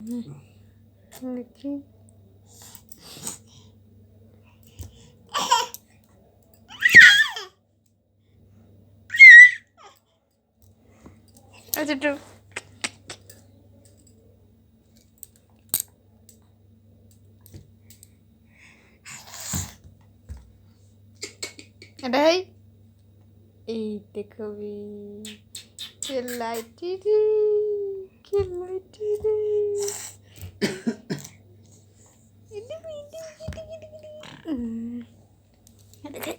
എനിക്ക് വെച്ചിട്ടു Ở đây. Ý tê khâu vi. Kiên lại đi đi. Kiên lại đi đi. Đi đi đi đi đi đi đi. Ở đây.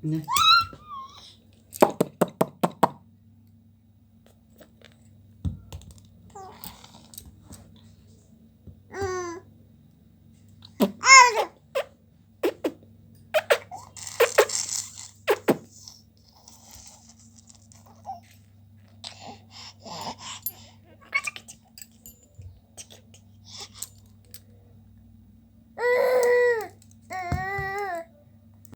Nè.